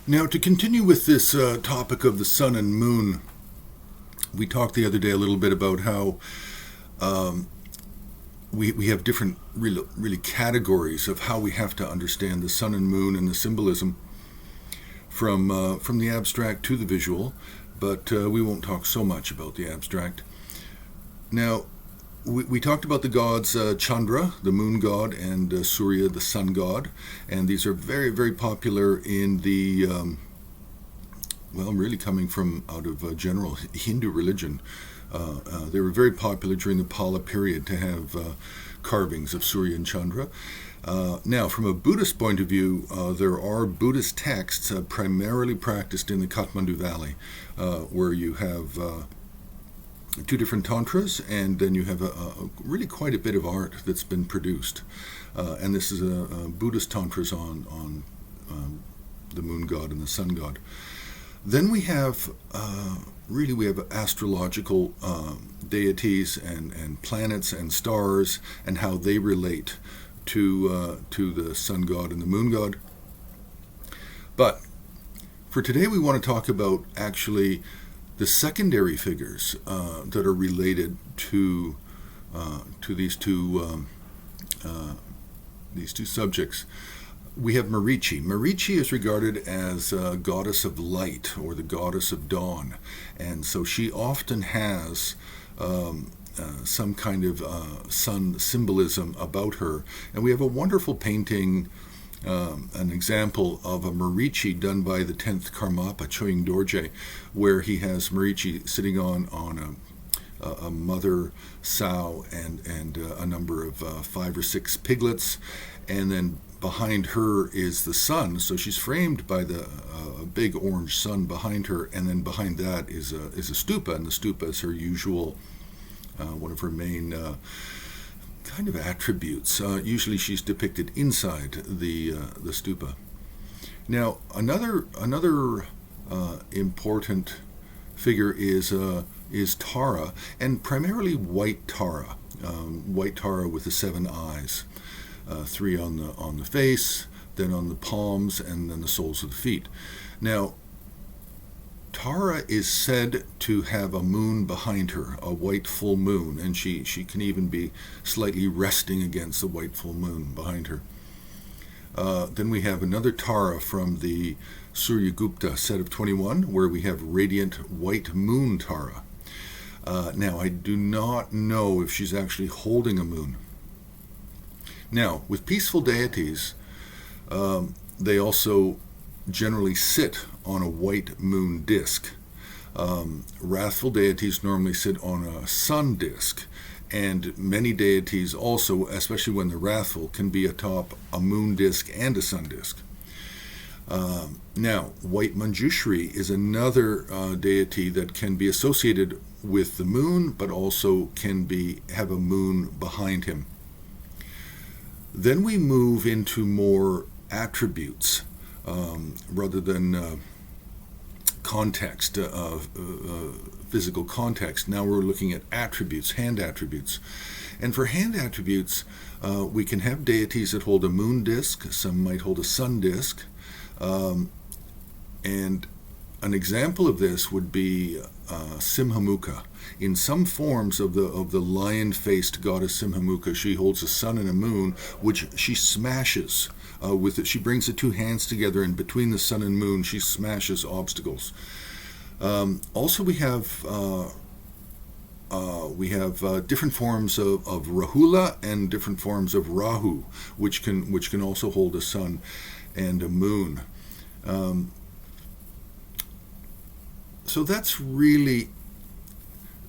Now, to continue with this topic of the sun and moon, we talked the other day a little bit about how um, we have different really categories of how we have to understand the sun and moon and the symbolism from the abstract to the visual, but we won't talk so much about the abstract. Now, we talked about the gods Chandra, the moon god, and Surya, the sun god, and these are very, very popular in the really coming from out of general Hindu religion. They were very popular during the Pala period to have carvings of Surya and Chandra. Now, from a Buddhist point of view, there are Buddhist texts primarily practiced in the Kathmandu Valley, where you have two different tantras, and then you have really quite a bit of art that's been produced. And this is a Buddhist tantras on the moon god and the sun god. Then we have we have astrological deities and planets and stars and how they relate to the sun god and the moon god. But for today, we want to talk about actually the secondary figures that are related to these two subjects. We have Marichi. Marichi is regarded as a goddess of light or the goddess of dawn, and so she often has some kind of sun symbolism about her. And we have a wonderful painting, an example of a Marichi done by the 10th Karmapa, Choying Dorje, where he has Marichi sitting on a mother sow and a number of 5 or 6 piglets, and then behind her is the sun, so she's framed by the big orange sun behind her, and then behind that is a stupa, and the stupa is her usual, one of her main kind of attributes. Usually she's depicted inside the stupa. Now, another important figure is Tara, and primarily white Tara with the 7 eyes. 3 on the face, then on the palms, and then the soles of the feet. Now, Tara is said to have a moon behind her, a white full moon, and she can even be slightly resting against the white full moon behind her. Then we have another Tara from the Surya Gupta set of 21, where we have radiant white moon Tara. Now, I do not know if she's actually holding a moon. Now, with peaceful deities, they also generally sit on a white moon disk. Wrathful deities normally sit on a sun disk, and many deities also, especially when they're wrathful, can be atop a moon disk and a sun disk. Now, white Manjushri is another deity that can be associated with the moon, but also can have a moon behind him. Then we move into more attributes rather than context, physical context. Now we're looking at attributes, hand attributes. And for hand attributes, we can have deities that hold a moon disk, some might hold a sun disk. And an example of this would be Simhamukha. In some forms of the lion-faced goddess Simhamukha, she holds a sun and a moon, which she smashes with it. She brings the 2 hands together, and between the sun and moon, she smashes obstacles. Also, we have different forms of Rahula and different forms of Rahu, which can also hold a sun and a moon. So that's really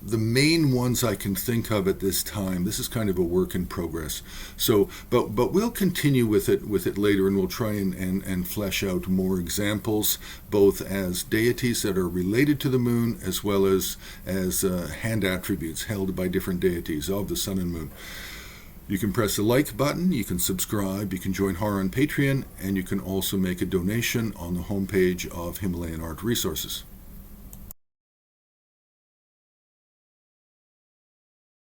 the main ones I can think of at this time. This is kind of a work in progress. So, but we'll continue with it later, and we'll try and flesh out more examples, both as deities that are related to the moon, as well as hand attributes held by different deities of the sun and moon. You can press the like button, you can subscribe, you can join Har on Patreon, and you can also make a donation on the homepage of Himalayan Art Resources.